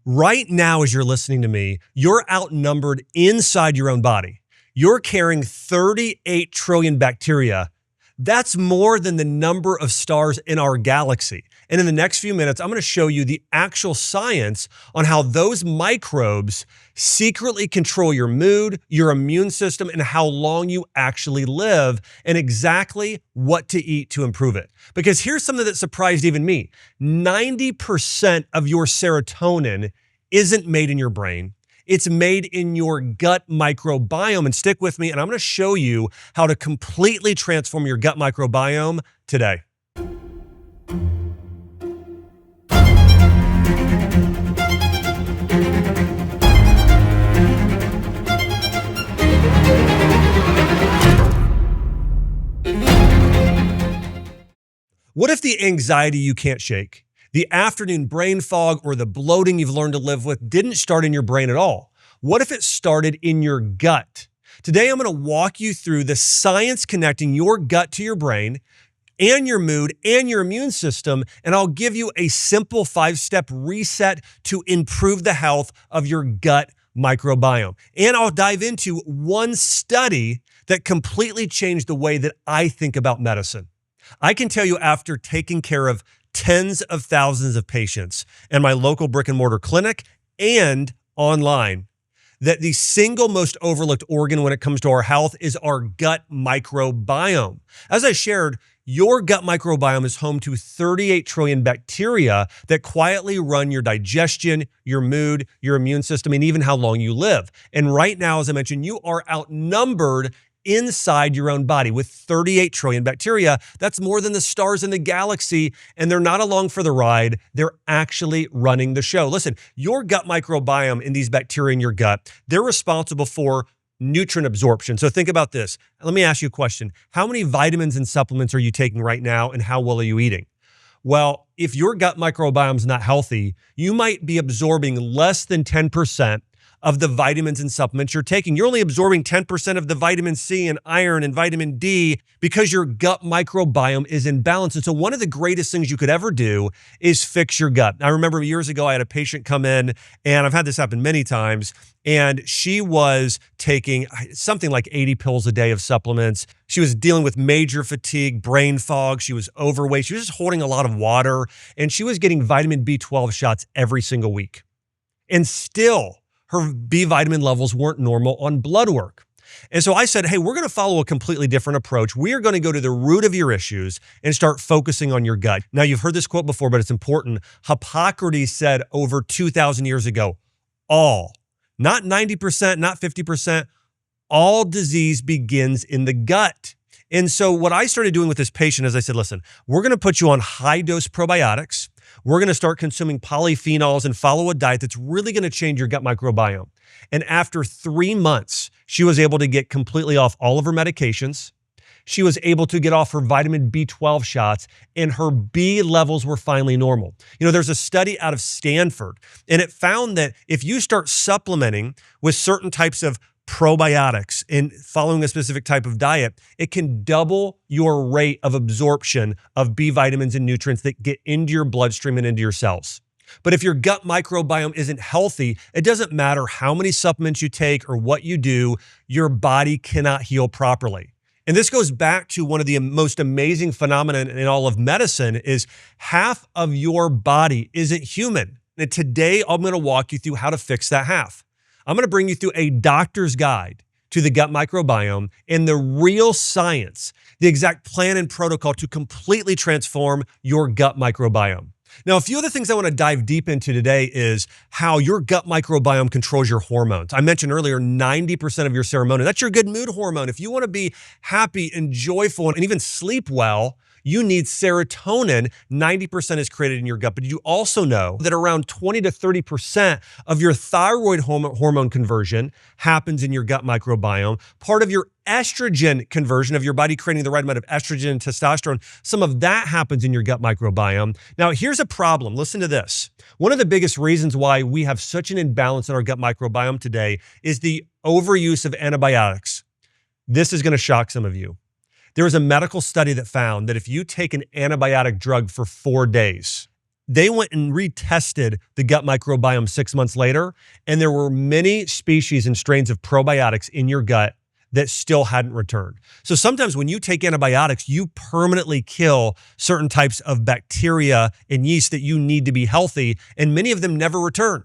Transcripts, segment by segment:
Right now, as you're listening to me, you're outnumbered inside your own body. You're carrying 38 trillion bacteria. That's more than the number of stars in our galaxy. And in the next few minutes, I'm going to show you the actual science on how those microbes secretly control your mood, your immune system, and how long you actually live, and exactly what to eat to improve it. Because here's something that surprised even me. 90% of your serotonin isn't made in your brain. It's made in your gut microbiome. And stick with me, and I'm going to show you how to completely transform your gut microbiome today. What if the anxiety you can't shake, the afternoon brain fog, or the bloating you've learned to live with didn't start in your brain at all? What if it started in your gut? Today, I'm going to walk you through the science connecting your gut to your brain and your mood and your immune system, and I'll give you a simple 5-step reset to improve the health of your gut microbiome. And I'll dive into one study that completely changed the way that I think about medicine. I can tell you, after taking care of tens of thousands of patients in my local brick and mortar clinic and online, that the single most overlooked organ when it comes to our health is our gut microbiome. As I shared, your gut microbiome is home to 38 trillion bacteria that quietly run your digestion, your mood, your immune system, and even how long you live. And right now, as I mentioned, you are outnumbered inside your own body with 38 trillion bacteria. That's more than the stars in the galaxy, and they're not along for the ride. They're actually running the show. Listen, your gut microbiome and these bacteria in your gut, they're responsible for nutrient absorption. So think about this. Let me ask you a question. How many vitamins and supplements are you taking right now, and how well are you eating? Well, if your gut microbiome is not healthy, you might be absorbing less than 10% of the vitamins and supplements you're taking. You're only absorbing 10% of the vitamin C and iron and vitamin D because your gut microbiome is in balance. And so one of the greatest things you could ever do is fix your gut. I remember years ago, I had a patient come in, and I've had this happen many times, and she was taking something like 80 pills a day of supplements. She was dealing with major fatigue, brain fog. She was overweight. She was just holding a lot of water, and she was getting vitamin B12 shots every single week. And still, her B vitamin levels weren't normal on blood work. And so I said, hey, we're going to follow a completely different approach. We are going to go to the root of your issues and start focusing on your gut. Now, you've heard this quote before, but it's important. Hippocrates said over 2,000 years ago, all, not 90%, not 50%, all disease begins in the gut. And so what I started doing with this patient is I said, listen, we're going to put you on high-dose probiotics. We're going to start consuming polyphenols and follow a diet that's really going to change your gut microbiome. And after 3 months, she was able to get completely off all of her medications. She was able to get off her vitamin B12 shots, and her B levels were finally normal. You know, there's a study out of Stanford, and it found that if you start supplementing with certain types of probiotics and following a specific type of diet, it can double your rate of absorption of B vitamins and nutrients that get into your bloodstream and into your cells. But if your gut microbiome isn't healthy, it doesn't matter how many supplements you take or what you do, your body cannot heal properly. And this goes back to one of the most amazing phenomena in all of medicine is half of your body isn't human. And today, I'm going to walk you through how to fix that half. I'm going to bring you through a doctor's guide to the gut microbiome and the real science, the exact plan and protocol to completely transform your gut microbiome. Now, a few of the things I want to dive deep into today is how your gut microbiome controls your hormones. I mentioned earlier, 90% of your serotonin, that's your good mood hormone. If you want to be happy and joyful and even sleep well, you need serotonin. 90% is created in your gut. But you also know that around 20 to 30% of your thyroid hormone conversion happens in your gut microbiome. Part of your estrogen conversion of your body creating the right amount of estrogen and testosterone, some of that happens in your gut microbiome. Now, here's a problem. Listen to this. One of the biggest reasons why we have such an imbalance in our gut microbiome today is the overuse of antibiotics. This is going to shock some of you. There was a medical study that found that if you take an antibiotic drug for 4 days, They went and retested the gut microbiome 6 months later, and there were many species and strains of probiotics in your gut that still hadn't returned. So sometimes when you take antibiotics, you permanently kill certain types of bacteria and yeast that you need to be healthy, and many of them never return.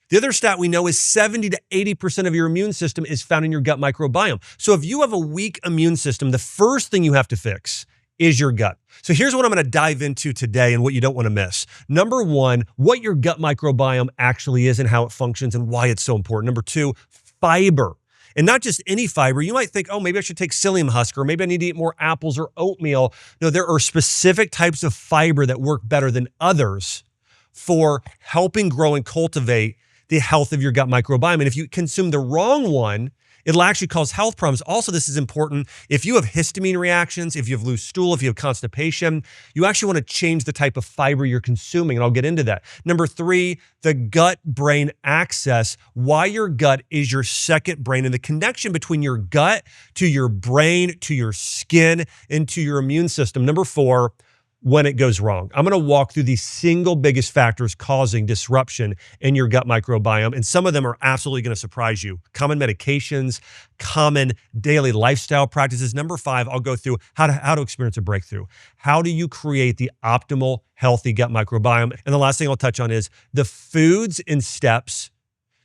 The other stat we know is 70 to 80% of your immune system is found in your gut microbiome. So if you have a weak immune system, the first thing you have to fix is your gut. So here's what I'm going to dive into today and what you don't want to miss. Number one, what your gut microbiome actually is and how it functions and why it's so important. Number two, fiber. And not just any fiber. You might think, oh, maybe I should take psyllium husk, or maybe I need to eat more apples or oatmeal. No, there are specific types of fiber that work better than others for helping grow and cultivate the health of your gut microbiome. And if you consume the wrong one, it'll actually cause health problems. Also, this is important. If you have histamine reactions, if you have loose stool, if you have constipation, you actually want to change the type of fiber you're consuming, and I'll get into that. Number three, the gut-brain axis, why your gut is your second brain, and the connection between your gut to your brain, to your skin, and to your immune system. Number four, when it goes wrong. I'm going to walk through the single biggest factors causing disruption in your gut microbiome, and some of them are absolutely going to surprise you. Common medications, common daily lifestyle practices. Number five, I'll go through how to experience a breakthrough. How do you create the optimal, healthy gut microbiome? And the last thing I'll touch on is the foods and steps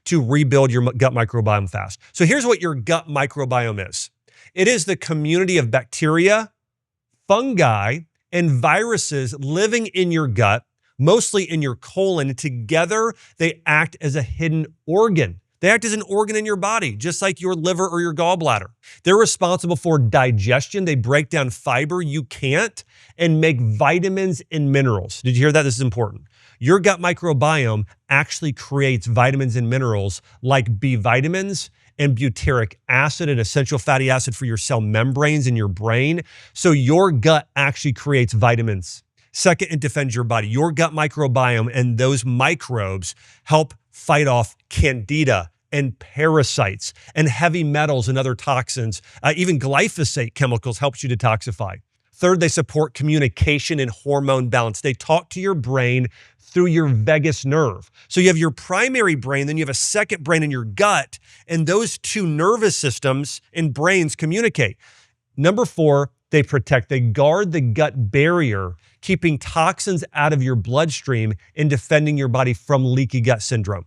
to rebuild your gut microbiome fast. So here's what your gut microbiome is. It is the community of bacteria, fungi, and viruses living in your gut, mostly in your colon. Together, they act as a hidden organ. They act as an organ in your body, just like your liver or your gallbladder. They're responsible for digestion. They break down fiber you can't and make vitamins and minerals. Did you hear that? This is important. Your gut microbiome actually creates vitamins and minerals like B vitamins and butyric acid, an essential fatty acid for your cell membranes in your brain. So your gut actually creates vitamins. Second, it defends your body. Your gut microbiome and those microbes help fight off candida and parasites and heavy metals and other toxins. Even glyphosate chemicals helps you detoxify. Third, they support communication and hormone balance. They talk to your brain through your vagus nerve. So you have your primary brain, then you have a second brain in your gut, and those two nervous systems and brains communicate. Number four, they protect. They guard the gut barrier, keeping toxins out of your bloodstream and defending your body from leaky gut syndrome.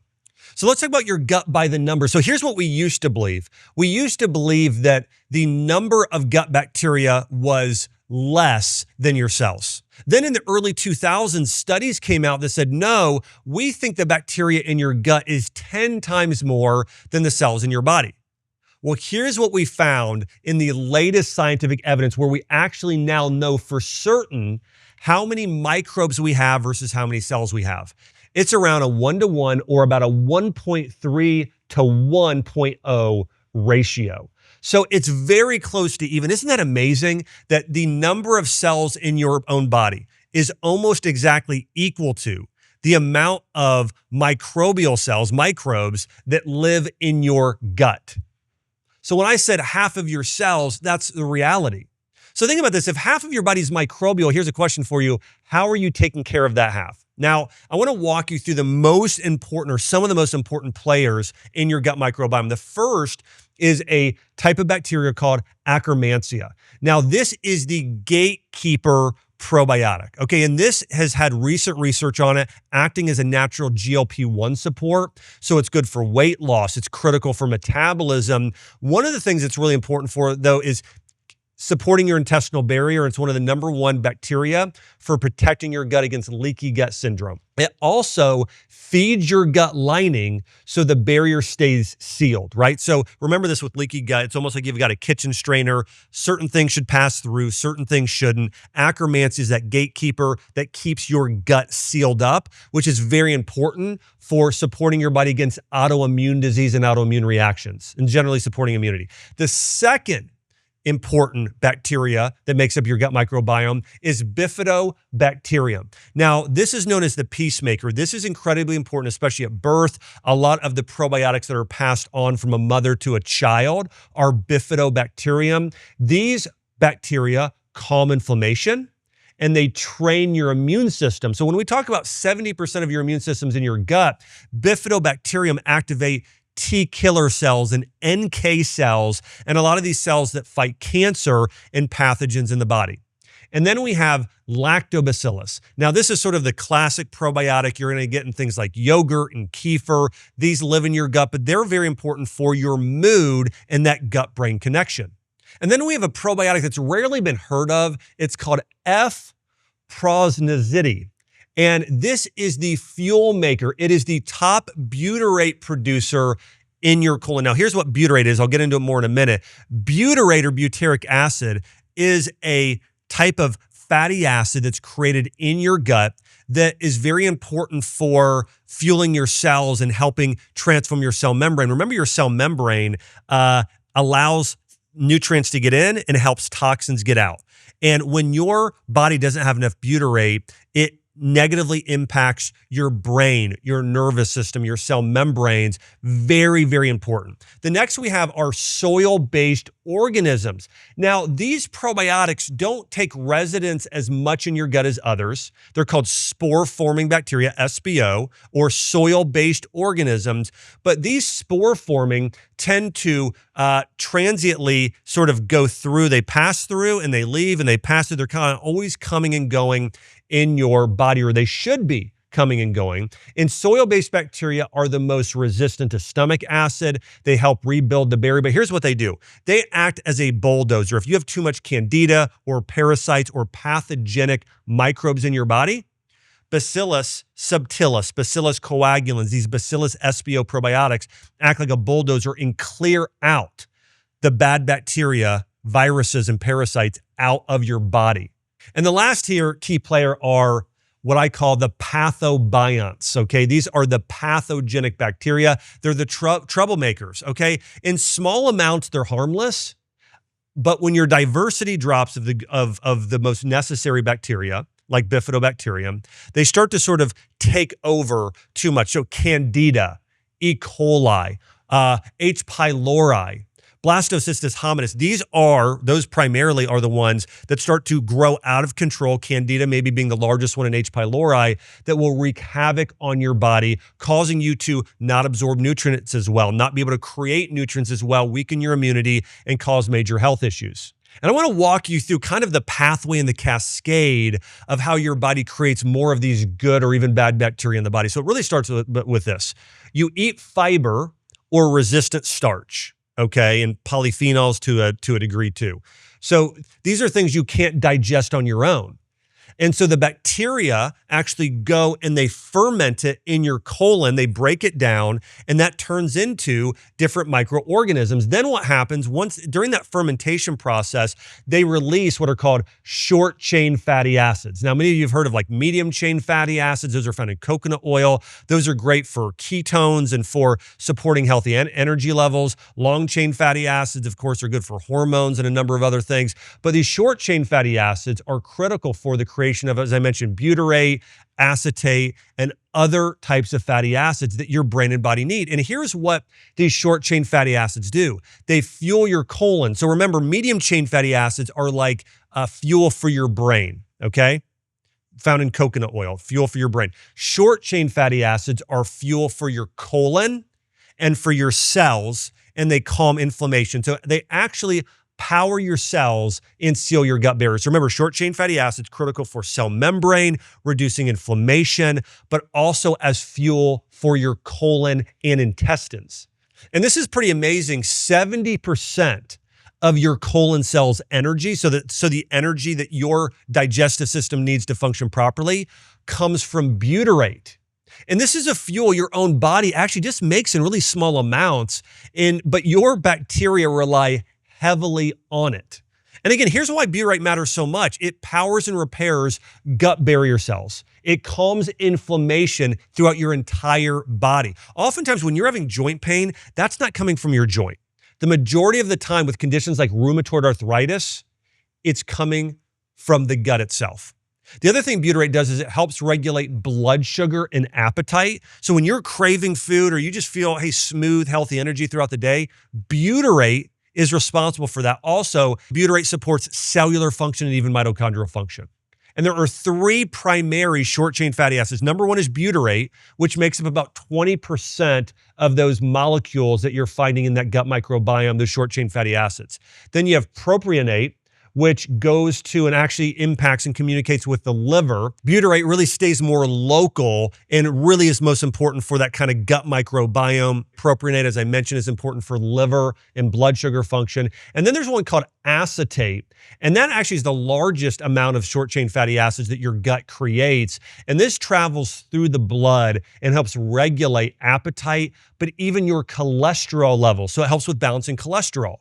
So let's talk about your gut by the number. So here's what we used to believe. We used to believe that the number of gut bacteria was less than your cells. Then in the early 2000s, studies came out that said, no, we think the bacteria in your gut is 10 times more than the cells in your body. Well, here's what we found in the latest scientific evidence where we actually now know for certain how many microbes we have versus how many cells we have. It's around a 1-to-1 or about a 1.3 to 1.0 ratio. So it's very close to even. Isn't that amazing that the number of cells in your own body is almost exactly equal to the amount of microbial cells, microbes, that live in your gut? So when I said half of your cells, that's the reality. So think about this. If half of your body's microbial, here's a question for you. How are you taking care of that half? Now, I want to walk you through the most important or some of the most important players in your gut microbiome. The first is a type of bacteria called Akkermansia. Now, this is the gatekeeper probiotic. Okay, and this has had recent research on it, acting as a natural GLP-1 support. So it's good for weight loss. It's critical for metabolism. One of the things that's really important for it, though, is supporting your intestinal barrier. It's one of the number one bacteria for protecting your gut against leaky gut syndrome. It also feeds your gut lining so the barrier stays sealed, right? So remember this with leaky gut. It's almost like you've got a kitchen strainer. Certain things should pass through, certain things shouldn't. Akkermansia is that gatekeeper that keeps your gut sealed up, which is very important for supporting your body against autoimmune disease and autoimmune reactions, and generally supporting immunity. The second important bacteria that makes up your gut microbiome is Bifidobacterium. Now, this is known as the peacemaker. This is incredibly important, especially at birth. A lot of the probiotics that are passed on from a mother to a child are Bifidobacterium. These bacteria calm inflammation and they train your immune system. So when we talk about 70% of your immune system's in your gut, bifidobacterium activate T killer cells and NK cells, and a lot of these cells that fight cancer and pathogens in the body. And then we have lactobacillus. Now, this is sort of the classic probiotic you're going to get in things like yogurt and kefir. These live in your gut, but they're very important for your mood and that gut-brain connection. And then we have a probiotic that's rarely been heard of. It's called F. prosnozidi. And this is the fuel maker. It is the top butyrate producer in your colon. Now, here's what butyrate is. I'll get into it more in a minute. Butyrate or butyric acid is a type of fatty acid that's created in your gut that is very important for fueling your cells and helping transform your cell membrane. Remember, your cell membrane allows nutrients to get in and helps toxins get out. And when your body doesn't have enough butyrate, it negatively impacts your brain, your nervous system, your cell membranes. Very, very important. The next we have are soil-based organisms. Now, these probiotics don't take residence as much in your gut as others. They're called spore-forming bacteria, SBO, or soil-based organisms. But these spore-forming tend to transiently sort of go through. They pass through and they leave and they pass through. They're kind of always coming and going in your body, or they should be coming and going. And soil-based bacteria are the most resistant to stomach acid. They help rebuild the barrier. But here's what they do. They act as a bulldozer. If you have too much candida or parasites or pathogenic microbes in your body, Bacillus subtilis, Bacillus coagulans, these Bacillus SBO probiotics act like a bulldozer and clear out the bad bacteria, viruses, and parasites out of your body. And the last here key player are what I call the pathobionts, okay? These are the pathogenic bacteria. They're the troublemakers, okay? In small amounts, they're harmless, but when your diversity drops of the most necessary bacteria, like bifidobacterium, they start to sort of take over too much. So Candida, E. coli, H. pylori, Blastocystis hominis, those primarily are the ones that start to grow out of control. Candida maybe being the largest one, in H. pylori, that will wreak havoc on your body, causing you to not absorb nutrients as well, not be able to create nutrients as well, weaken your immunity, and cause major health issues. And I want to walk you through kind of the pathway and the cascade of how your body creates more of these good or even bad bacteria in the body. So it really starts with this. You eat fiber or resistant starch. Okay, and polyphenols to a degree too. So these are things you can't digest on your own. And so the bacteria actually go and they ferment it in your colon. They break it down, and that turns into different microorganisms. Then what happens during that fermentation process, they release what are called short chain fatty acids. Now, many of you have heard of like medium chain fatty acids. Those are found in coconut oil. Those are great for ketones and for supporting healthy energy levels. Long chain fatty acids, of course, are good for hormones and a number of other things. But these short chain fatty acids are critical for the creation of, as I mentioned, butyrate, acetate, and other types of fatty acids that your brain and body need. And here's what these short chain fatty acids do. They fuel your colon. So remember, medium chain fatty acids are like fuel for your brain, okay? Found in coconut oil, fuel for your brain. Short chain fatty acids are fuel for your colon and for your cells, and they calm inflammation. So they actually power your cells and seal your gut barrier. So remember, short chain fatty acids critical for cell membrane, reducing inflammation, but also as fuel for your colon and intestines. And this is pretty amazing. 70% of your colon cells' energy, so the energy that your digestive system needs to function properly, comes from butyrate. And this is a fuel your own body actually just makes in really small amounts, but your bacteria rely heavily on it. And again, here's why butyrate matters so much. It powers and repairs gut barrier cells. It calms inflammation throughout your entire body. Oftentimes when you're having joint pain, that's not coming from your joint. The majority of the time with conditions like rheumatoid arthritis, it's coming from the gut itself. The other thing butyrate does is it helps regulate blood sugar and appetite. So when you're craving food or you just feel, hey, smooth, healthy energy throughout the day, butyrate is responsible for that. Also, butyrate supports cellular function and even mitochondrial function. And there are three primary short-chain fatty acids. Number one is butyrate, which makes up about 20% of those molecules that you're finding in that gut microbiome, those short-chain fatty acids. Then you have propionate, which goes to and actually impacts and communicates with the liver. Butyrate really stays more local and really is most important for that kind of gut microbiome. Propionate, as I mentioned, is important for liver and blood sugar function. And then there's one called acetate, and that actually is the largest amount of short-chain fatty acids that your gut creates. And this travels through the blood and helps regulate appetite, but even your cholesterol level. So it helps with balancing cholesterol.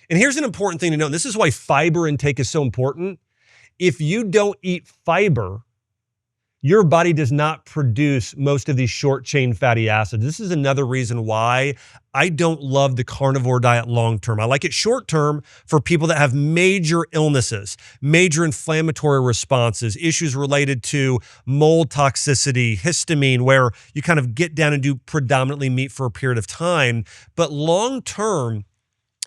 And here's an important thing to note, and this is why fiber intake is so important. If you don't eat fiber, your body does not produce most of these short-chain fatty acids. This is another reason why I don't love the carnivore diet long-term. I like it short-term for people that have major illnesses, major inflammatory responses, issues related to mold toxicity, histamine, where you kind of get down and do predominantly meat for a period of time. But long-term,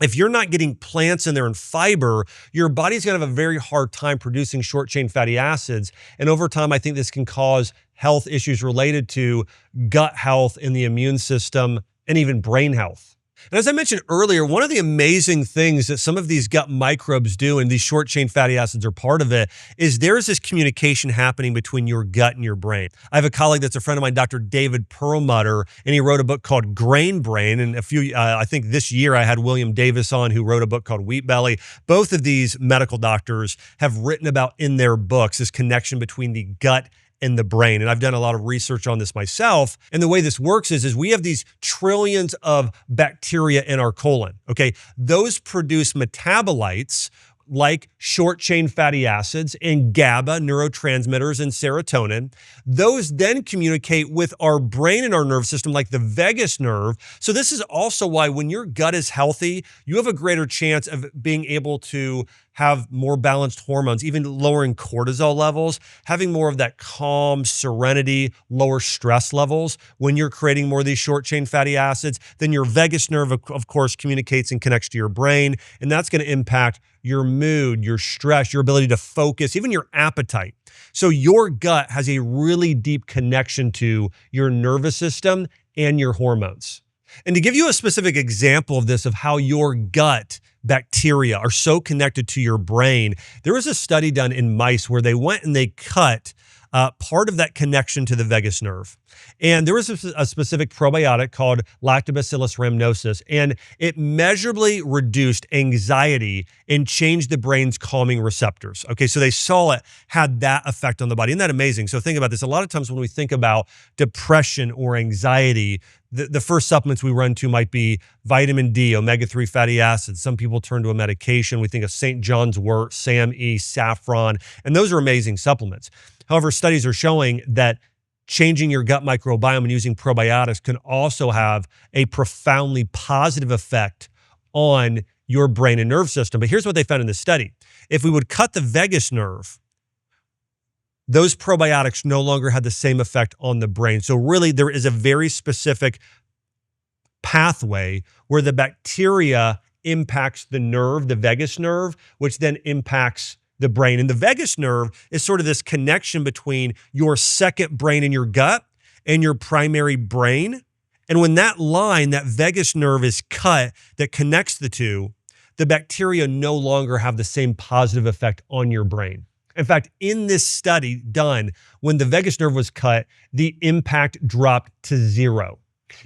if you're not getting plants in there and fiber, your body's going to have a very hard time producing short-chain fatty acids. And over time, I think this can cause health issues related to gut health and the immune system and even brain health. And as I mentioned earlier, one of the amazing things that some of these gut microbes do, and these short-chain fatty acids are part of it, is there's this communication happening between your gut and your brain. I have a colleague that's a friend of mine, Dr. David Perlmutter, and he wrote a book called Grain Brain. And I think this year I had William Davis on, who wrote a book called Wheat Belly. Both of these medical doctors have written about in their books this connection between the gut in the brain. And I've done a lot of research on this myself. And the way this works is we have these trillions of bacteria in our colon, okay? Those produce metabolites like short-chain fatty acids and GABA, neurotransmitters, and serotonin. Those then communicate with our brain and our nervous system like the vagus nerve. So this is also why when your gut is healthy, you have a greater chance of being able to have more balanced hormones, even lowering cortisol levels, having more of that calm, serenity, lower stress levels when you're creating more of these short-chain fatty acids. Then your vagus nerve, of course, communicates and connects to your brain, and that's going to impact your mood, your stress, your ability to focus, even your appetite. So your gut has a really deep connection to your nervous system and your hormones. And to give you a specific example of this, of how your gut bacteria are so connected to your brain, there was a study done in mice where they went and they cut part of that connection to the vagus nerve. And there was a specific probiotic called Lactobacillus rhamnosus, and it measurably reduced anxiety and changed the brain's calming receptors. Okay, so they saw it had that effect on the body. Isn't that amazing? So think about this. A lot of times when we think about depression or anxiety, the first supplements we run to might be vitamin D, omega-3 fatty acids. Some people turn to a medication. We think of St. John's wort, SAM-E, saffron, and those are amazing supplements. However, studies are showing that changing your gut microbiome and using probiotics can also have a profoundly positive effect on your brain and nerve system. But here's what they found in this study. If we would cut the vagus nerve, those probiotics no longer had the same effect on the brain. So really, there is a very specific pathway where the bacteria impacts the nerve, the vagus nerve, which then impacts the brain. And the vagus nerve is sort of this connection between your second brain in your gut and your primary brain. And when that line, that vagus nerve is cut that connects the two, the bacteria no longer have the same positive effect on your brain. In fact, in this study done, when the vagus nerve was cut, the impact dropped to zero.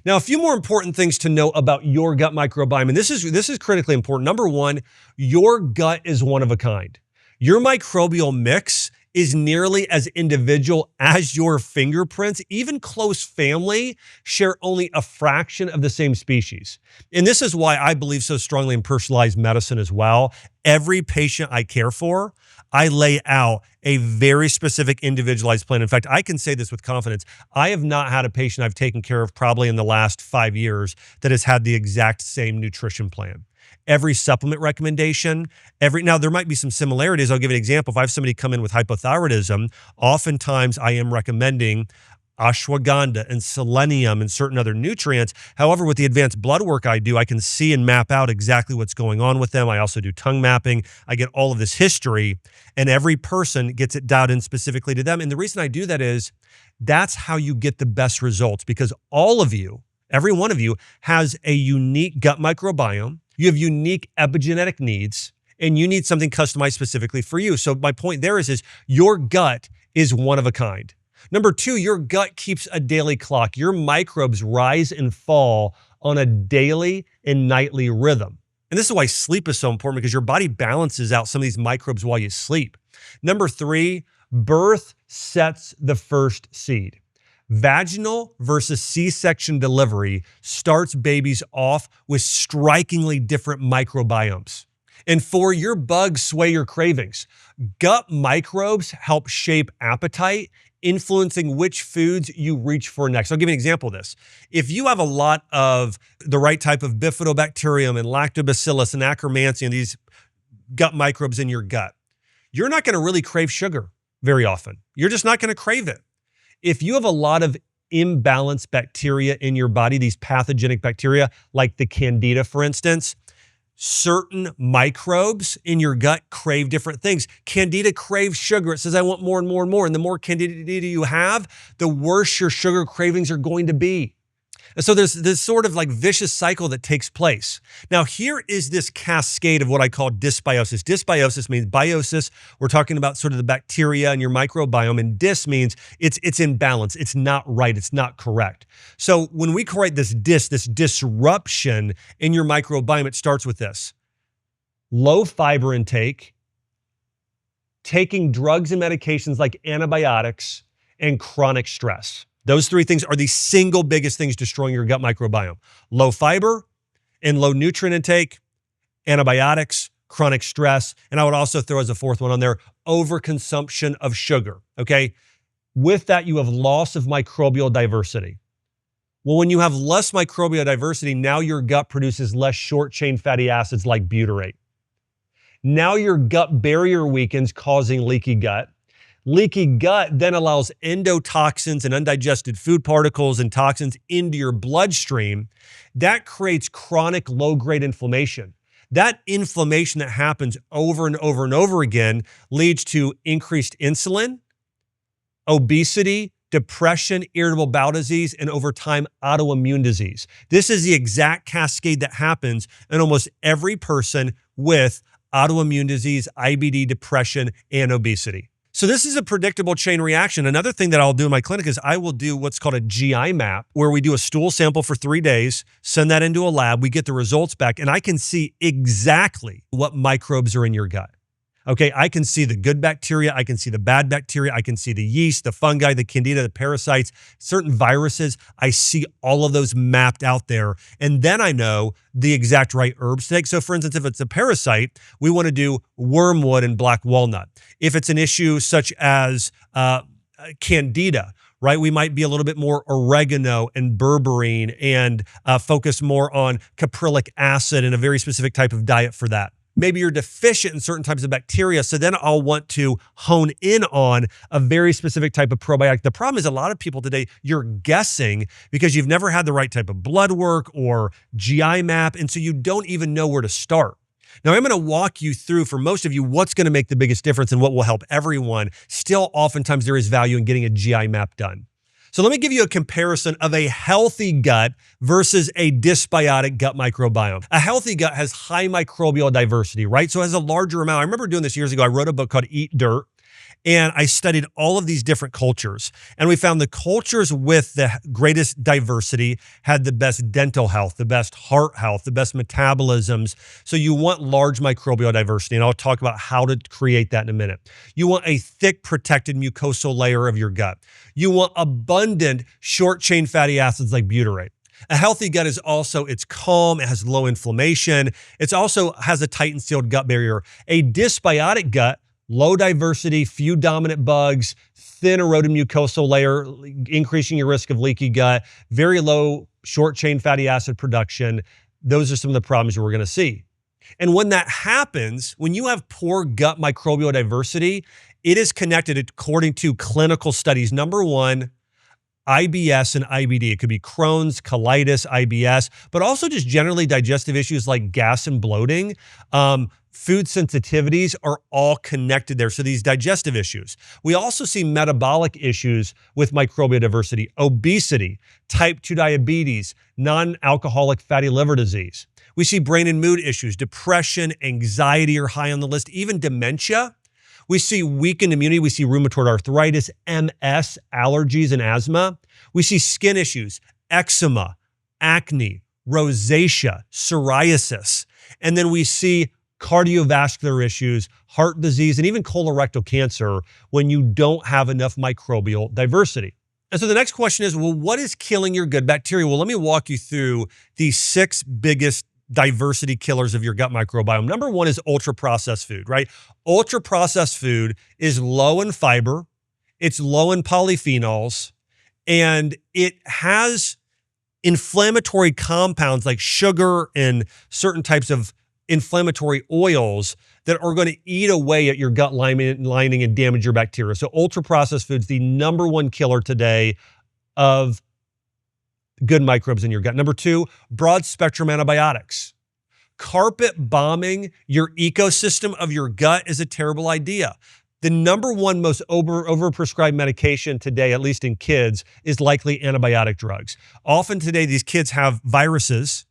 Now, a few more important things to know about your gut microbiome, and this is critically important. Number one, your gut is one of a kind. Your microbial mix is nearly as individual as your fingerprints. Even close family share only a fraction of the same species. And this is why I believe so strongly in personalized medicine as well. Every patient I care for, I lay out a very specific individualized plan. In fact, I can say this with confidence. I have not had a patient I've taken care of probably in the last 5 years that has had the exact same nutrition plan. Every supplement recommendation, now there might be some similarities. I'll give you an example. If I have somebody come in with hypothyroidism, oftentimes I am recommending ashwagandha and selenium and certain other nutrients. However, with the advanced blood work I do, I can see and map out exactly what's going on with them. I also do tongue mapping. I get all of this history, and every person gets it dialed in specifically to them. And the reason I do that is that's how you get the best results, because all of you, every one of you, has a unique gut microbiome. You have unique epigenetic needs, and you need something customized specifically for you. So my point there is your gut is one of a kind. Number two, your gut keeps a daily clock. Your microbes rise and fall on a daily and nightly rhythm. And this is why sleep is so important, because your body balances out some of these microbes while you sleep. Number three, birth sets the first seed. Vaginal versus C-section delivery starts babies off with strikingly different microbiomes. And four, your bugs sway your cravings. Gut microbes help shape appetite, influencing which foods you reach for next. I'll give you an example of this. If you have a lot of the right type of bifidobacterium and lactobacillus and Akkermansia and these gut microbes in your gut, you're not going to really crave sugar very often. You're just not going to crave it. If you have a lot of imbalanced bacteria in your body, these pathogenic bacteria, like the Candida, for instance, certain microbes in your gut crave different things. Candida craves sugar. It says, I want more and more and more. And the more Candida you have, the worse your sugar cravings are going to be. And so there's this sort of like vicious cycle that takes place. Now, here is this cascade of what I call dysbiosis. Dysbiosis means biosis. We're talking about sort of the bacteria in your microbiome, and dys means it's imbalance. It's not right. It's not correct. So when we create this disruption in your microbiome, it starts with this: low fiber intake, taking drugs and medications like antibiotics, and chronic stress. Those three things are the single biggest things destroying your gut microbiome: low fiber and low nutrient intake, antibiotics, chronic stress, and I would also throw as a fourth one on there, overconsumption of sugar, okay? With that, you have loss of microbial diversity. Well, when you have less microbial diversity, now your gut produces less short-chain fatty acids like butyrate. Now your gut barrier weakens, causing leaky gut. Leaky gut then allows endotoxins and undigested food particles and toxins into your bloodstream. That creates chronic low-grade inflammation. That inflammation that happens over and over and over again leads to increased insulin, obesity, depression, irritable bowel disease, and over time, autoimmune disease. This is the exact cascade that happens in almost every person with autoimmune disease, IBD, depression, and obesity. So this is a predictable chain reaction. Another thing that I'll do in my clinic is I will do what's called a GI map, where we do a stool sample for 3 days, send that into a lab, we get the results back, and I can see exactly what microbes are in your gut. Okay, I can see the good bacteria, I can see the bad bacteria, I can see the yeast, the fungi, the candida, the parasites, certain viruses. I see all of those mapped out there. And then I know the exact right herbs to take. So for instance, if it's a parasite, we want to do wormwood and black walnut. If it's an issue such as candida, right, we might be a little bit more oregano and berberine and focus more on caprylic acid and a very specific type of diet for that. Maybe you're deficient in certain types of bacteria, so then I'll want to hone in on a very specific type of probiotic. The problem is a lot of people today, you're guessing because you've never had the right type of blood work or GI map, and so you don't even know where to start. Now, I'm going to walk you through, for most of you, what's going to make the biggest difference and what will help everyone. Still, oftentimes there is value in getting a GI map done. So let me give you a comparison of a healthy gut versus a dysbiotic gut microbiome. A healthy gut has high microbial diversity, right? So it has a larger amount. I remember doing this years ago. I wrote a book called Eat Dirt, and I studied all of these different cultures. And we found the cultures with the greatest diversity had the best dental health, the best heart health, the best metabolisms. So you want large microbial diversity, and I'll talk about how to create that in a minute. You want a thick, protected mucosal layer of your gut. You want abundant short-chain fatty acids like butyrate. A healthy gut is also, it's calm, it has low inflammation. It also has a tight and sealed gut barrier. A dysbiotic gut, low diversity, few dominant bugs, thin eroded mucosal layer, increasing your risk of leaky gut, very low short-chain fatty acid production. Those are some of the problems we're going to see. And when that happens, when you have poor gut microbial diversity, it is connected, according to clinical studies. Number one, IBS and IBD. It could be Crohn's, colitis, IBS, but also just generally digestive issues like gas and bloating. Food sensitivities are all connected there. So these digestive issues. We also see metabolic issues with microbial diversity, obesity, type 2 diabetes, non-alcoholic fatty liver disease. We see brain and mood issues, depression, anxiety are high on the list, even dementia. We see weakened immunity. We see rheumatoid arthritis, MS, allergies, and asthma. We see skin issues, eczema, acne, rosacea, psoriasis. And then we see cardiovascular issues, heart disease, and even colorectal cancer when you don't have enough microbial diversity. And so the next question is, well, what is killing your good bacteria? Well, let me walk you through the 6 biggest diversity killers of your gut microbiome. Number 1 is ultra-processed food, right? Ultra-processed food is low in fiber, it's low in polyphenols, and it has inflammatory compounds like sugar and certain types of inflammatory oils that are going to eat away at your gut lining and damage your bacteria. So ultra-processed foods, the number 1 killer today of good microbes in your gut. Number 2, broad spectrum antibiotics. Carpet bombing your ecosystem of your gut is a terrible idea. The number 1 most overprescribed medication today, at least in kids, is likely antibiotic drugs. Often today, these kids have viruses.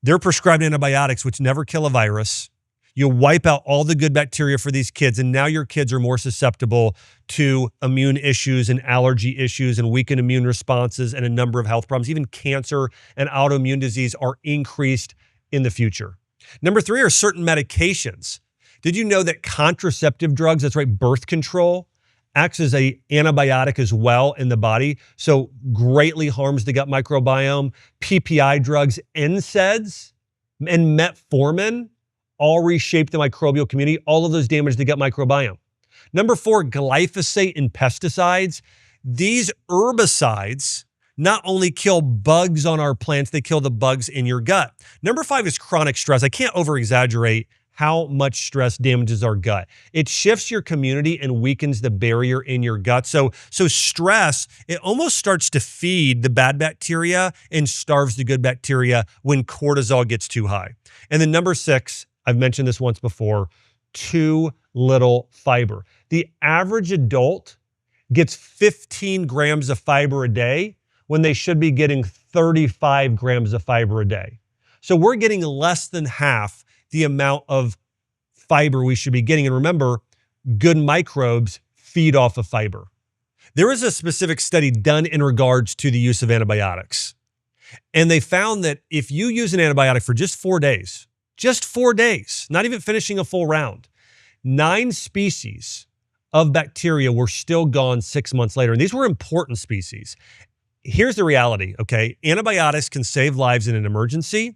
They're prescribed antibiotics, which never kill a virus. You wipe out all the good bacteria for these kids, and now your kids are more susceptible to immune issues and allergy issues and weakened immune responses and a number of health problems. Even cancer and autoimmune disease are increased in the future. Number 3 are certain medications. Did you know that contraceptive drugs, that's right, birth control, acts as an antibiotic as well in the body, so greatly harms the gut microbiome? PPI drugs, NSAIDs, and metformin all reshape the microbial community. All of those damage the gut microbiome. Number 4, glyphosate and pesticides. These herbicides not only kill bugs on our plants, they kill the bugs in your gut. Number 5 is chronic stress. I can't over-exaggerate how much stress damages our gut. It shifts your community and weakens the barrier in your gut. So stress, it almost starts to feed the bad bacteria and starves the good bacteria when cortisol gets too high. And then number 6, I've mentioned this once before, too little fiber. The average adult gets 15 grams of fiber a day when they should be getting 35 grams of fiber a day. So we're getting less than half the amount of fiber we should be getting. And remember, good microbes feed off of fiber. There is a specific study done in regards to the use of antibiotics. And they found that if you use an antibiotic for just 4 days, not even finishing a full round, 9 species of bacteria were still gone 6 months later. And these were important species. Here's the reality, okay? Antibiotics can save lives in an emergency,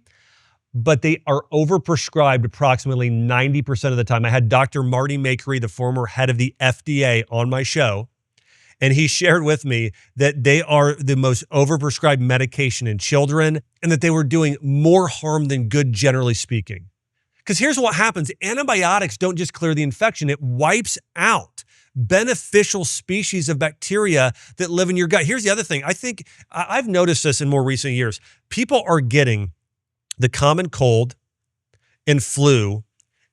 but they are overprescribed approximately 90% of the time. I had Dr. Marty Makery, the former head of the FDA, on my show, and he shared with me that they are the most overprescribed medication in children and that they were doing more harm than good, generally speaking. Because here's what happens. Antibiotics don't just clear the infection. It wipes out beneficial species of bacteria that live in your gut. Here's the other thing. I think I've noticed this in more recent years. People are getting the common cold and flu,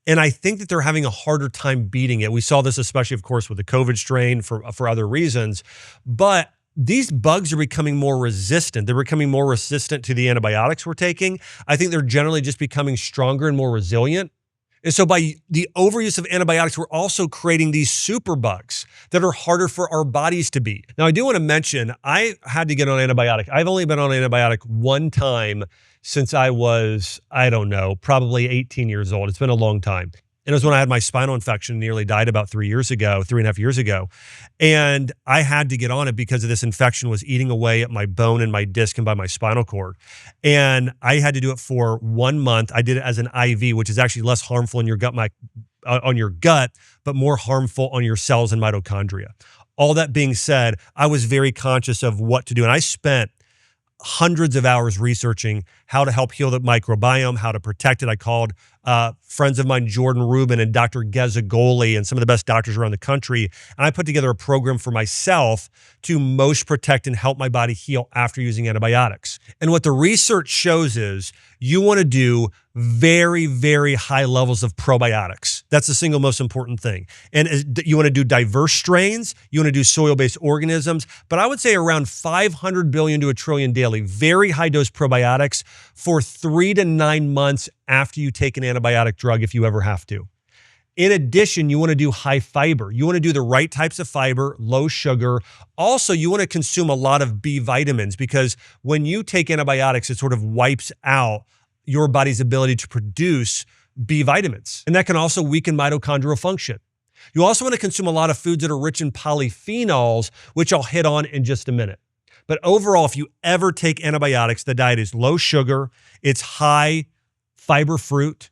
and I think that they're having a harder time beating it. We saw this especially, of course, with the COVID strain for other reasons, but these bugs are becoming more resistant. They're becoming more resistant to the antibiotics we're taking. I think they're generally just becoming stronger and more resilient. And so by the overuse of antibiotics, we're also creating these super bugs that are harder for our bodies to beat. Now, I do want to mention, I had to get on antibiotic. I've only been on antibiotic one time since I was, I don't know, probably 18 years old. It's been a long time. And it was when I had my spinal infection, nearly died about 3.5 years ago. And I had to get on it because of this infection was eating away at my bone and my disc and by my spinal cord. And I had to do it for 1 month. I did it as an IV, which is actually less harmful in your gut, but more harmful on your cells and mitochondria. All that being said, I was very conscious of what to do. And I spent hundreds of hours researching how to help heal the microbiome, how to protect it. I called friends of mine, Jordan Rubin and Dr. Gezagoli, and some of the best doctors around the country. And I put together a program for myself to most protect and help my body heal after using antibiotics. And what the research shows is you want to do very, very high levels of probiotics. That's the single most important thing. And you want to do diverse strains, you want to do soil-based organisms, but I would say around 500 billion to a trillion daily, very high dose probiotics for 3 to 9 months after you take an antibiotic drug if you ever have to. In addition, you want to do high fiber. You want to do the right types of fiber, low sugar. Also, you want to consume a lot of B vitamins because when you take antibiotics, it sort of wipes out your body's ability to produce B vitamins. And that can also weaken mitochondrial function. You also want to consume a lot of foods that are rich in polyphenols, which I'll hit on in just a minute. But overall, if you ever take antibiotics, the diet is low sugar, it's high fiber fruit,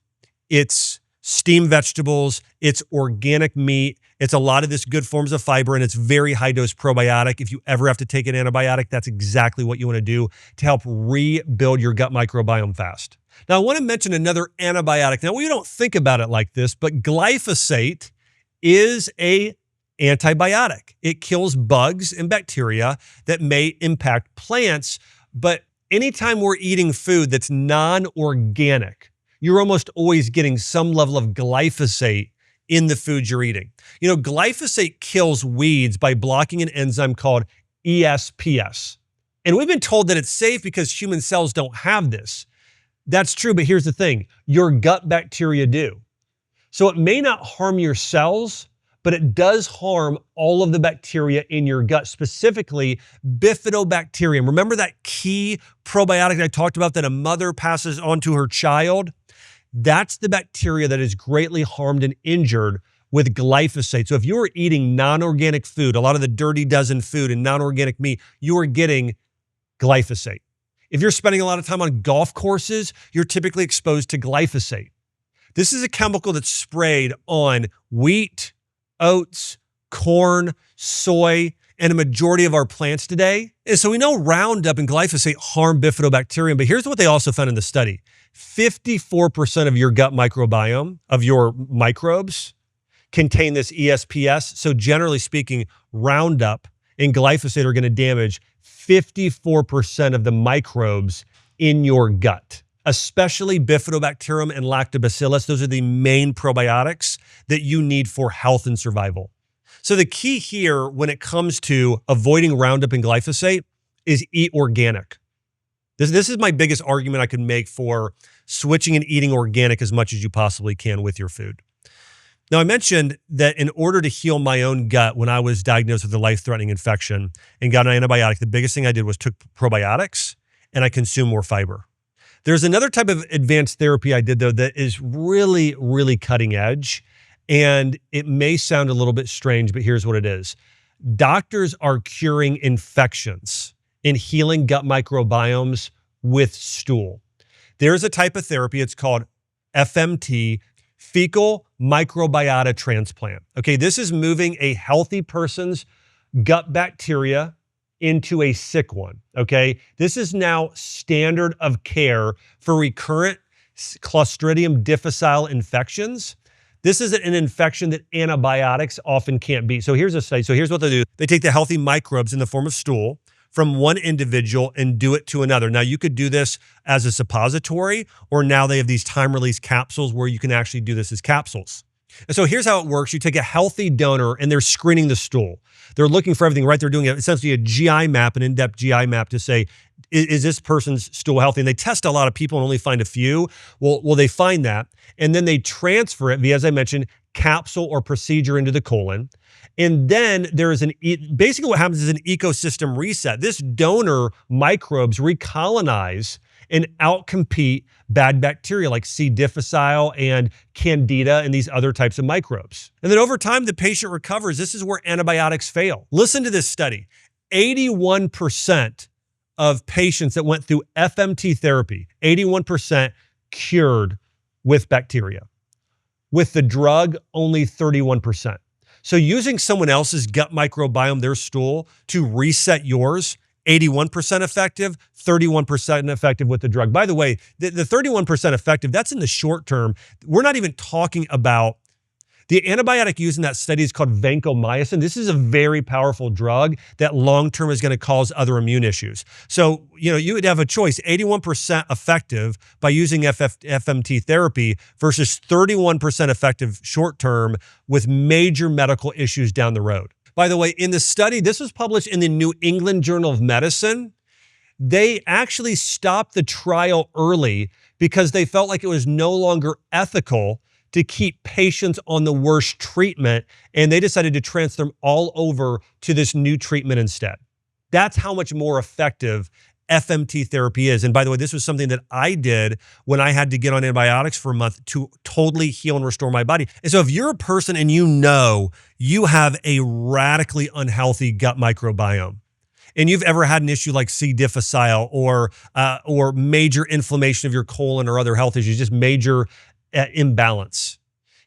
it's steamed vegetables, it's organic meat, it's a lot of this good forms of fiber, and it's very high dose probiotic. If you ever have to take an antibiotic, that's exactly what you want to do to help rebuild your gut microbiome fast. Now, I want to mention another antibiotic. Now, we don't think about it like this, but glyphosate is an antibiotic. It kills bugs and bacteria that may impact plants, but anytime we're eating food that's non-organic, you're almost always getting some level of glyphosate in the food you're eating. You know, glyphosate kills weeds by blocking an enzyme called ESPS. And we've been told that it's safe because human cells don't have this. That's true, but here's the thing. Your gut bacteria do. So it may not harm your cells, but it does harm all of the bacteria in your gut, specifically bifidobacterium. Remember that key probiotic I talked about that a mother passes on to her child? That's the bacteria that is greatly harmed and injured with glyphosate. So if you are eating non-organic food, a lot of the dirty dozen food and non-organic meat, you are getting glyphosate. If you're spending a lot of time on golf courses, you're typically exposed to glyphosate. This is a chemical that's sprayed on wheat, oats, corn, soy, and a majority of our plants today. And so we know Roundup and glyphosate harm bifidobacterium, but here's what they also found in the study. 54% of your gut microbiome, of your microbes, contain this ESPS. So generally speaking, Roundup and glyphosate are going to damage 54% of the microbes in your gut, especially bifidobacterium and lactobacillus. Those are the main probiotics that you need for health and survival. So the key here when it comes to avoiding Roundup and glyphosate is eat organic. This is my biggest argument I could make for switching and eating organic as much as you possibly can with your food. Now, I mentioned that in order to heal my own gut when I was diagnosed with a life-threatening infection and got an antibiotic, the biggest thing I did was took probiotics and I consumed more fiber. There's another type of advanced therapy I did, though, that is really, really cutting edge. And it may sound a little bit strange, but here's what it is. Doctors are curing infections and healing gut microbiomes with stool. There's a type of therapy, it's called FMT, Fecal Microbiota Transplant. Okay, this is moving a healthy person's gut bacteria into a sick one, okay? This is now standard of care for recurrent Clostridium difficile infections. This is an infection that antibiotics often can't beat. So here's a study. So here's what they do. They take the healthy microbes in the form of stool from one individual and do it to another. Now, you could do this as a suppository, or now they have these time-release capsules where you can actually do this as capsules. And so here's how it works. You take a healthy donor and they're screening the stool. They're looking for everything, right? They're doing essentially a GI map, an in-depth GI map to say, is this person's stool healthy? And they test a lot of people and only find a few. Well, they find that. And then they transfer it via, as I mentioned, capsule or procedure into the colon. And then there is basically what happens is an ecosystem reset. This donor microbes recolonize and outcompete bad bacteria like C. difficile and Candida and these other types of microbes. And then over time, the patient recovers. This is where antibiotics fail. Listen to this study. 81% of patients that went through FMT therapy, 81% cured with bacteria. With the drug, only 31%. So using someone else's gut microbiome, their stool, to reset yours 81% effective, 31% effective with the drug. By the way, the 31% effective, that's in the short term. We're not even talking about the antibiotic used in that study is called vancomycin. This is a very powerful drug that long-term is going to cause other immune issues. So, you would have a choice, 81% effective by using FMT therapy versus 31% effective short-term with major medical issues down the road. By the way, in the study, this was published in the New England Journal of Medicine. They actually stopped the trial early because they felt like it was no longer ethical to keep patients on the worst treatment, and they decided to transfer them all over to this new treatment instead. That's how much more effective FMT therapy is. And by the way, this was something that I did when I had to get on antibiotics for a month to totally heal and restore my body. And so if you're a person and you have a radically unhealthy gut microbiome, and you've ever had an issue like C. difficile or major inflammation of your colon or other health issues, just major imbalance.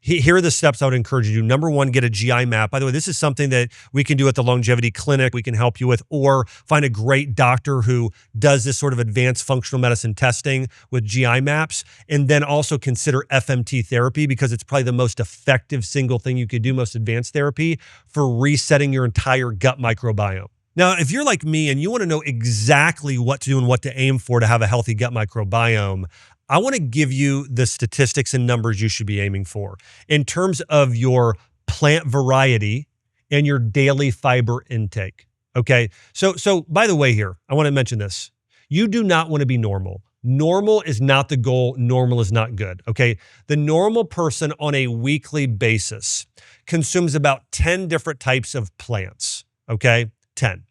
Here are the steps I would encourage you to do. Number one, get a GI map. By the way, this is something that we can do at the Longevity Clinic. We can help you with, or find a great doctor who does this sort of advanced functional medicine testing with GI maps. And then also consider FMT therapy because it's probably the most effective single thing you could do, most advanced therapy for resetting your entire gut microbiome. Now, if you're like me and you want to know exactly what to do and what to aim for to have a healthy gut microbiome, I want to give you the statistics and numbers you should be aiming for in terms of your plant variety and your daily fiber intake. Okay. So by the way here, I want to mention this. You do not want to be normal. Normal is not the goal. Normal is not good. Okay. The normal person on a weekly basis consumes about 10 different types of plants. Okay. 10.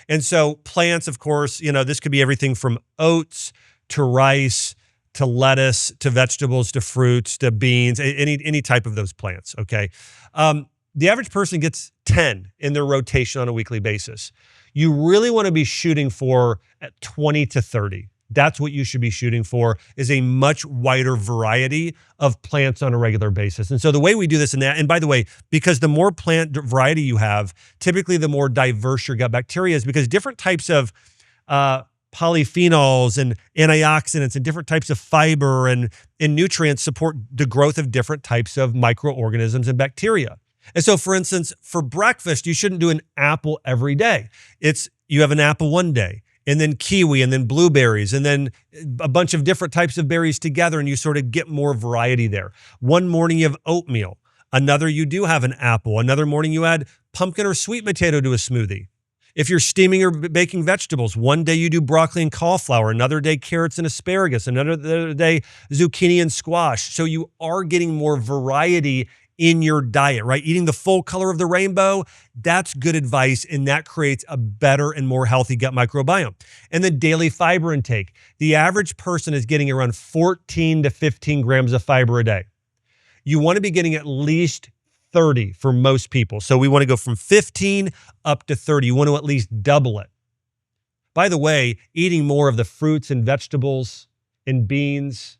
And so plants, of course, this could be everything from oats to rice, to lettuce, to vegetables, to fruits, to beans, any type of those plants, okay? The average person gets 10 in their rotation on a weekly basis. You really want to be shooting for 20 to 30. That's what you should be shooting for, is a much wider variety of plants on a regular basis. And so the way we do this and by the way, because the more plant variety you have, typically the more diverse your gut bacteria is, because different types of polyphenols and antioxidants and different types of fiber and nutrients support the growth of different types of microorganisms and bacteria. And so, for instance, for breakfast, you shouldn't do an apple every day. You have an apple one day, and then kiwi, and then blueberries, and then a bunch of different types of berries together, and you sort of get more variety there. One morning you have oatmeal. Another, you do have an apple. Another morning you add pumpkin or sweet potato to a smoothie. If you're steaming or baking vegetables, one day you do broccoli and cauliflower, another day carrots and asparagus, another day zucchini and squash. So you are getting more variety in your diet, right? Eating the full color of the rainbow, that's good advice, and that creates a better and more healthy gut microbiome. And then daily fiber intake. The average person is getting around 14 to 15 grams of fiber a day. You want to be getting at least 30 for most people. So we want to go from 15 up to 30. You want to at least double it. By the way, eating more of the fruits and vegetables and beans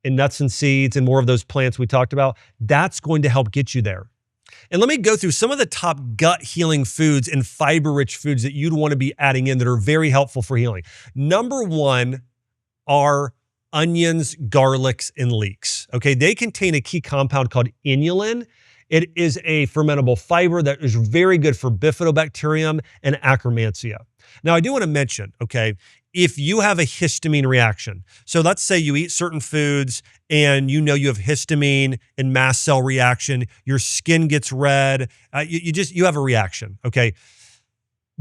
and nuts and seeds and more of those plants we talked about, that's going to help get you there. And let me go through some of the top gut healing foods and fiber-rich foods that you'd want to be adding in that are very helpful for healing. Number one are onions, garlics, and leeks. Okay, they contain a key compound called inulin. It is a fermentable fiber that is very good for bifidobacterium and Akkermansia. Now, I do want to mention, okay, if you have a histamine reaction, so let's say you eat certain foods and you have histamine and mast cell reaction, your skin gets red, you have a reaction, okay?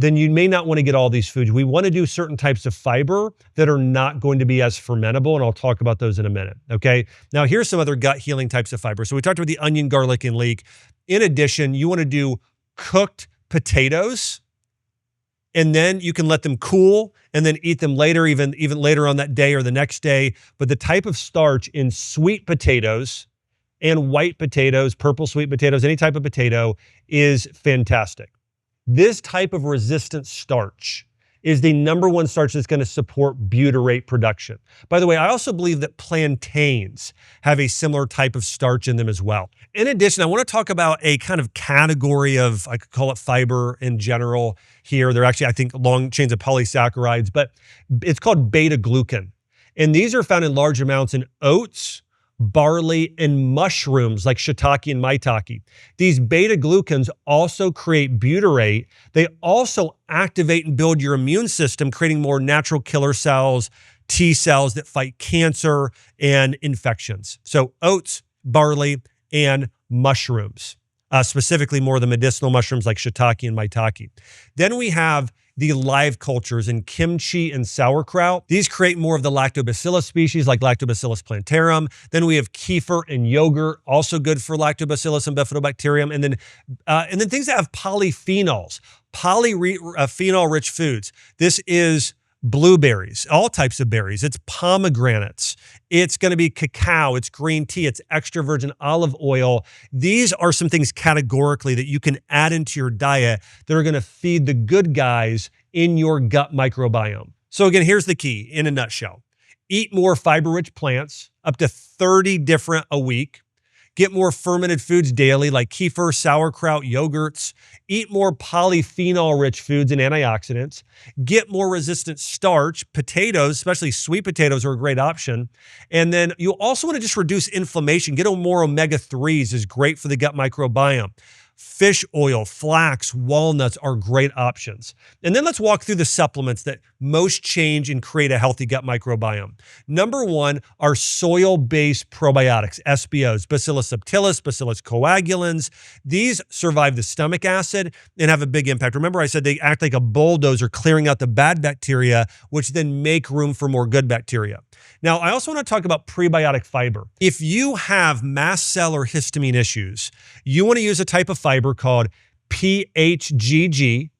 Then you may not want to get all these foods. We want to do certain types of fiber that are not going to be as fermentable, and I'll talk about those in a minute, okay? Now, here's some other gut healing types of fiber. So we talked about the onion, garlic, and leek. In addition, you want to do cooked potatoes, and then you can let them cool and then eat them later, even later on that day or the next day. But the type of starch in sweet potatoes and white potatoes, purple sweet potatoes, any type of potato is fantastic. This type of resistant starch is the #1 starch that's going to support butyrate production. By the way, I also believe that plantains have a similar type of starch in them as well. In addition, I want to talk about a kind of category of, I could call it fiber in general here. They're actually, I think, long chains of polysaccharides, but it's called beta-glucan. And these are found in large amounts in oats, barley, and mushrooms like shiitake and maitake. These beta-glucans also create butyrate. They also activate and build your immune system, creating more natural killer cells, T cells that fight cancer and infections. So oats, barley, and mushrooms, specifically more of the medicinal mushrooms like shiitake and maitake. Then we have the live cultures in kimchi and sauerkraut. These create more of the lactobacillus species like Lactobacillus plantarum. Then we have kefir and yogurt, also good for Lactobacillus and Bifidobacterium. And then things that have polyphenols, polyphenol-rich foods. This is blueberries, all types of berries. It's pomegranates. It's going to be cacao. It's green tea. It's extra virgin olive oil. These are some things categorically that you can add into your diet that are going to feed the good guys in your gut microbiome. So again, here's the key in a nutshell. Eat more fiber-rich plants, up to 30 different a week. Get more fermented foods daily like kefir, sauerkraut, yogurts. Eat more polyphenol-rich foods and antioxidants. Get more resistant starch. Potatoes, especially sweet potatoes, are a great option. And then you also want to just reduce inflammation. Get more omega-3s is great for the gut microbiome. Fish oil, flax, walnuts are great options. And then let's walk through the supplements that most change and create a healthy gut microbiome. #1 are soil-based probiotics, SBOs, Bacillus subtilis, Bacillus coagulans. These survive the stomach acid and have a big impact. Remember I said they act like a bulldozer clearing out the bad bacteria, which then make room for more good bacteria. Now, I also want to talk about prebiotic fiber. If you have mast cell or histamine issues, you want to use a type of fiber called PHGG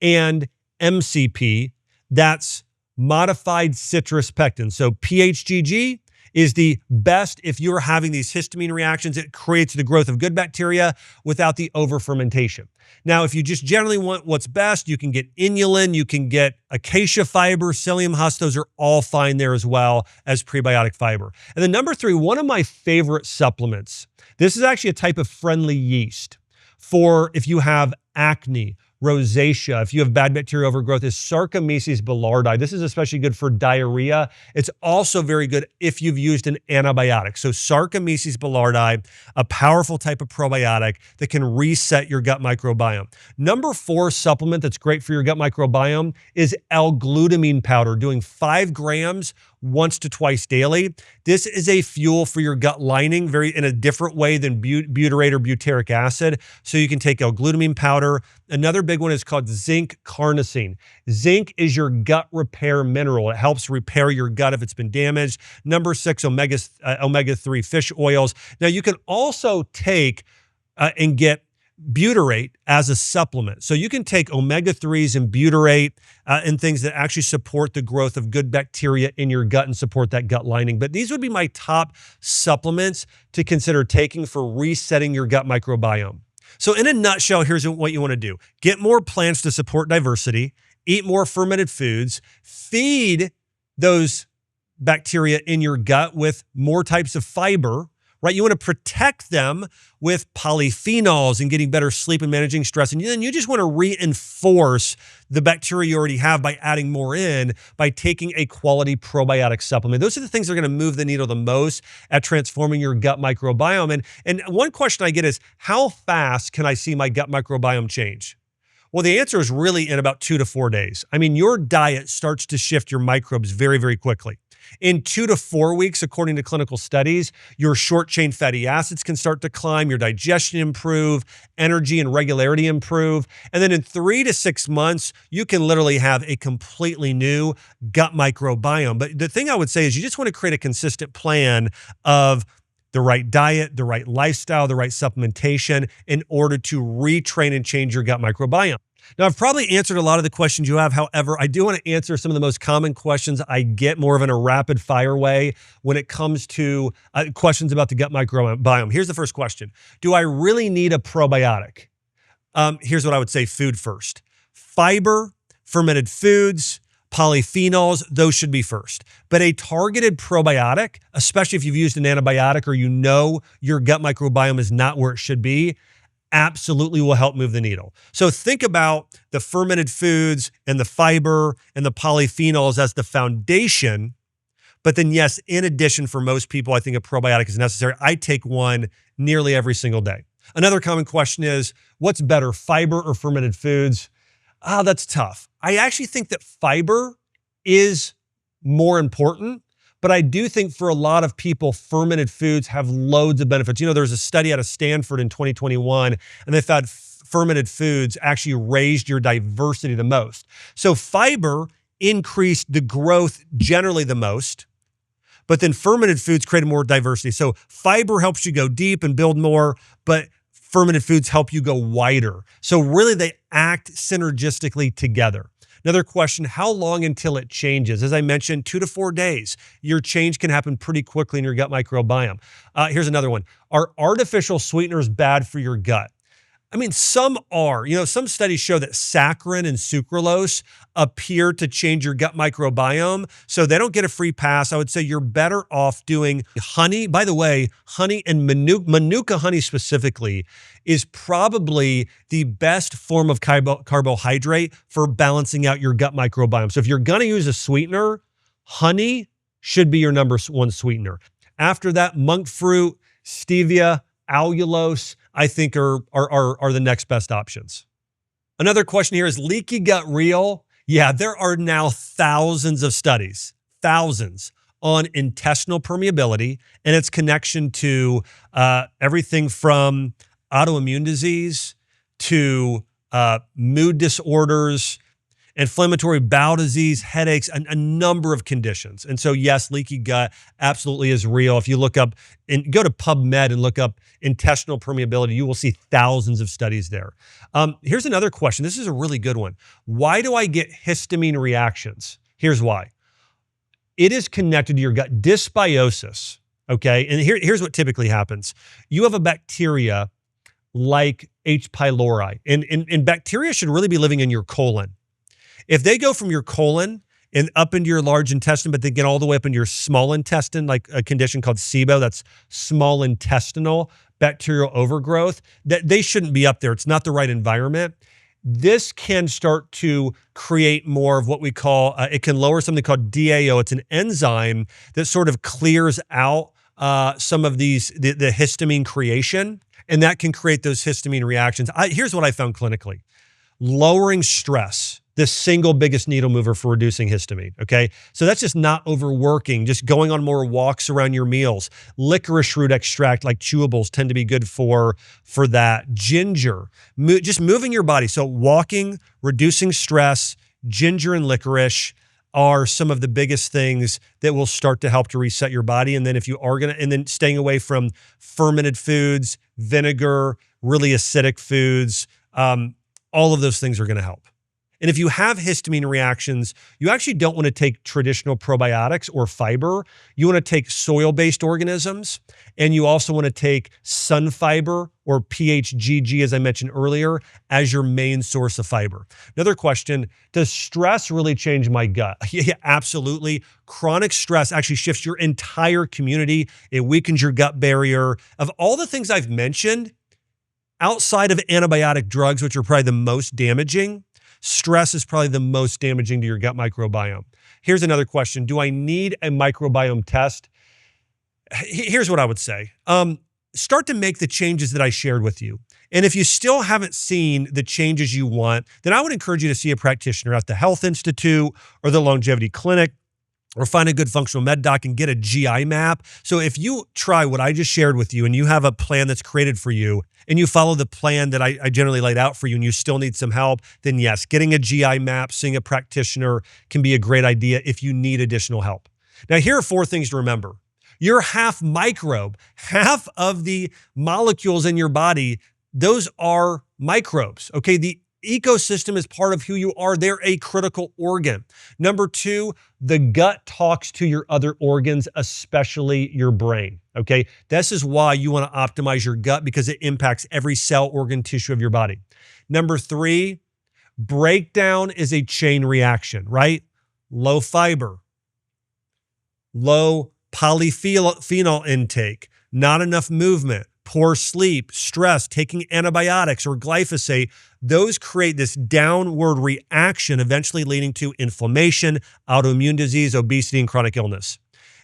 and MCP. That's modified citrus pectin. So PHGG is the best if you're having these histamine reactions. It creates the growth of good bacteria without the over-fermentation. Now, if you just generally want what's best, you can get inulin, you can get acacia fiber, psyllium husk. Those are all fine there as well as prebiotic fiber. And then #3, one of my favorite supplements. This is actually a type of friendly yeast for if you have acne, rosacea, if you have bad bacterial overgrowth, is Saccharomyces boulardii. This is especially good for diarrhea. It's also very good if you've used an antibiotic. So Saccharomyces boulardii, a powerful type of probiotic that can reset your gut microbiome. #4 supplement that's great for your gut microbiome is L-glutamine powder, doing 5 grams once to twice daily. This is a fuel for your gut lining, very in a different way than butyrate or butyric acid. So you can take L-glutamine powder. Another big one is called zinc carnosine. Zinc is your gut repair mineral. It helps repair your gut if it's been damaged. #6, omega-3 fish oils. Now you can also take and get butyrate as a supplement. So you can take omega-3s and butyrate and things that actually support the growth of good bacteria in your gut and support that gut lining. But these would be my top supplements to consider taking for resetting your gut microbiome. So in a nutshell, here's what you want to do. Get more plants to support diversity, eat more fermented foods, feed those bacteria in your gut with more types of fiber, right? You want to protect them with polyphenols and getting better sleep and managing stress. And then you just want to reinforce the bacteria you already have by adding more in, by taking a quality probiotic supplement. Those are the things that are going to move the needle the most at transforming your gut microbiome. And one question I get is, how fast can I see my gut microbiome change? Well, the answer is really in about 2 to 4 days. I mean, your diet starts to shift your microbes very, very quickly. In 2 to 4 weeks, according to clinical studies, your short-chain fatty acids can start to climb, your digestion improve, energy and regularity improve. And then in 3 to 6 months, you can literally have a completely new gut microbiome. But the thing I would say is you just want to create a consistent plan of the right diet, the right lifestyle, the right supplementation in order to retrain and change your gut microbiome. Now, I've probably answered a lot of the questions you have. However, I do want to answer some of the most common questions I get more of in a rapid fire way when it comes to questions about the gut microbiome. Here's the first question. Do I really need a probiotic? Here's what I would say, food first. Fiber, fermented foods, polyphenols, those should be first. But a targeted probiotic, especially if you've used an antibiotic or you know your gut microbiome is not where it should be, absolutely will help move the needle. So think about the fermented foods and the fiber and the polyphenols as the foundation. But then yes, in addition, for most people, I think a probiotic is necessary. I take one nearly every single day. Another common question is, what's better, fiber or fermented foods? That's tough. I actually think that fiber is more important, but I do think for a lot of people, fermented foods have loads of benefits. You know, there was a study out of Stanford in 2021, and they found fermented foods actually raised your diversity the most. So fiber increased the growth generally the most, but then fermented foods created more diversity. So fiber helps you go deep and build more, but fermented foods help you go wider. So really they act synergistically together. Another question, how long until it changes? As I mentioned, 2 to 4 days. Your change can happen pretty quickly in your gut microbiome. Here's another one. Are artificial sweeteners bad for your gut? I mean, some are. You know, some studies show that saccharin and sucralose appear to change your gut microbiome, so they don't get a free pass. I would say you're better off doing honey. By the way, honey and Manuka honey specifically is probably the best form of carbohydrate for balancing out your gut microbiome. So if you're gonna use a sweetener, honey should be your number one sweetener. After that, monk fruit, stevia, allulose, I think are the next best options. Another question here is leaky gut real? Yeah, there are now thousands of studies, thousands, on intestinal permeability and its connection to everything from autoimmune disease to mood disorders, inflammatory bowel disease, headaches, a number of conditions. And so yes, leaky gut absolutely is real. If you look up and go to PubMed and look up intestinal permeability, you will see thousands of studies there. Here's another question. This is a really good one. Why do I get histamine reactions? Here's why. It is connected to your gut dysbiosis, okay? And here's what typically happens. You have a bacteria like H. pylori, and bacteria should really be living in your colon. If they go from your colon and up into your large intestine, but they get all the way up into your small intestine, like a condition called SIBO, that's small intestinal bacterial overgrowth, that they shouldn't be up there. It's not the right environment. This can start to create more of what we call, it can lower something called DAO. It's an enzyme that sort of clears out some of the histamine creation, and that can create those histamine reactions. Here's what I found clinically. Lowering stress, the single biggest needle mover for reducing histamine, okay? So that's just not overworking, just going on more walks around your meals. Licorice root extract, like chewables, tend to be good for that. Ginger, just moving your body. So walking, reducing stress, ginger and licorice are some of the biggest things that will start to help to reset your body. And then if you are and then staying away from fermented foods, vinegar, really acidic foods, all of those things are gonna help. And if you have histamine reactions, you actually don't want to take traditional probiotics or fiber. You want to take soil-based organisms, and you also want to take sun fiber or PHGG, as I mentioned earlier, as your main source of fiber. Another question, does stress really change my gut? Yeah, absolutely. Chronic stress actually shifts your entire community. It weakens your gut barrier. Of all the things I've mentioned, outside of antibiotic drugs, which are probably the most damaging, stress is probably the most damaging to your gut microbiome. Here's another question. Do I need a microbiome test? Here's what I would say. Start to make the changes that I shared with you. And if you still haven't seen the changes you want, then I would encourage you to see a practitioner at the Health Institute or the Longevity Clinic, or find a good functional med doc and get a GI map. So if you try what I just shared with you and you have a plan that's created for you and you follow the plan that I generally laid out for you and you still need some help, then yes, getting a GI map, seeing a practitioner can be a great idea if you need additional help. Now, here are 4 things to remember. You're half microbe. Half of the molecules in your body, those are microbes, okay? The ecosystem is part of who you are. They're a critical organ. Number 2, the gut talks to your other organs, especially your brain, okay? This is why you want to optimize your gut, because it impacts every cell, organ, tissue of your body. Number 3, Breakdown is a chain reaction, right? Low fiber, low polyphenol intake, not enough movement, poor sleep, stress, taking antibiotics or glyphosate. Those create this downward reaction, eventually leading to inflammation, autoimmune disease, obesity, and chronic illness.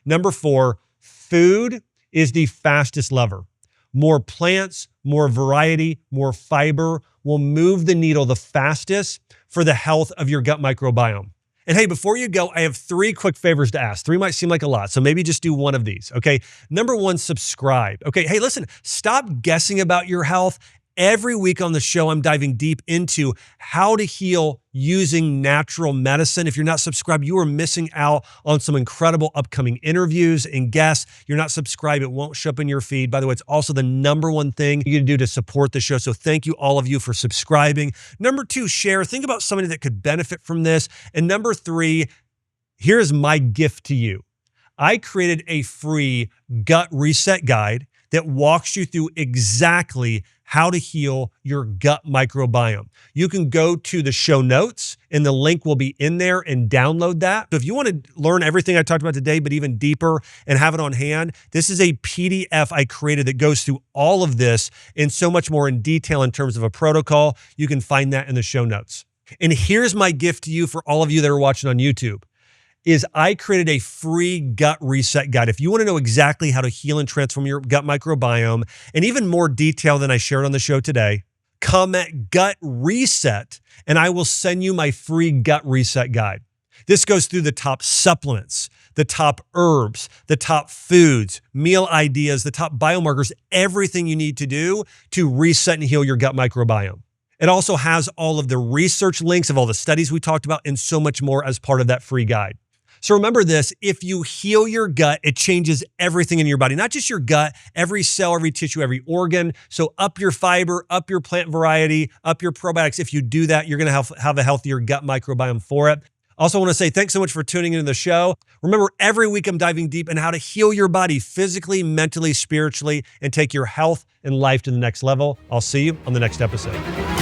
Number 4, food is the fastest lever. More plants, more variety, more fiber will move the needle the fastest for the health of your gut microbiome. And hey, before you go, I have 3 quick favors to ask. 3 might seem like a lot, so maybe just do one of these, okay? Number 1, subscribe. Okay, hey, listen, stop guessing about your health. Every week on the show, I'm diving deep into how to heal using natural medicine. If you're not subscribed, you are missing out on some incredible upcoming interviews and guests. You're not subscribed, it won't show up in your feed. By the way, it's also the number 1 thing you can do to support the show. So thank you, all of you, for subscribing. Number 2, share. Think about somebody that could benefit from this. And number 3, here's my gift to you. I created a free gut reset guide that walks you through exactly how to heal your gut microbiome. You can go to the show notes and the link will be in there and download that. So if you want to learn everything I talked about today, but even deeper and have it on hand, this is a PDF I created that goes through all of this and so much more in detail in terms of a protocol. You can find that in the show notes. And here's my gift to you for all of you that are watching on YouTube. Is I created a free gut reset guide. If you want to know exactly how to heal and transform your gut microbiome, and even more detail than I shared on the show today, comment gut reset, and I will send you my free gut reset guide. This goes through the top supplements, the top herbs, the top foods, meal ideas, the top biomarkers, everything you need to do to reset and heal your gut microbiome. It also has all of the research links of all the studies we talked about and so much more as part of that free guide. So remember this, if you heal your gut, it changes everything in your body, not just your gut, every cell, every tissue, every organ. So up your fiber, up your plant variety, up your probiotics. If you do that, you're going to have a healthier gut microbiome for it. Also, I want to say thanks so much for tuning into the show. Remember, every week I'm diving deep in how to heal your body physically, mentally, spiritually, and take your health and life to the next level. I'll see you on the next episode.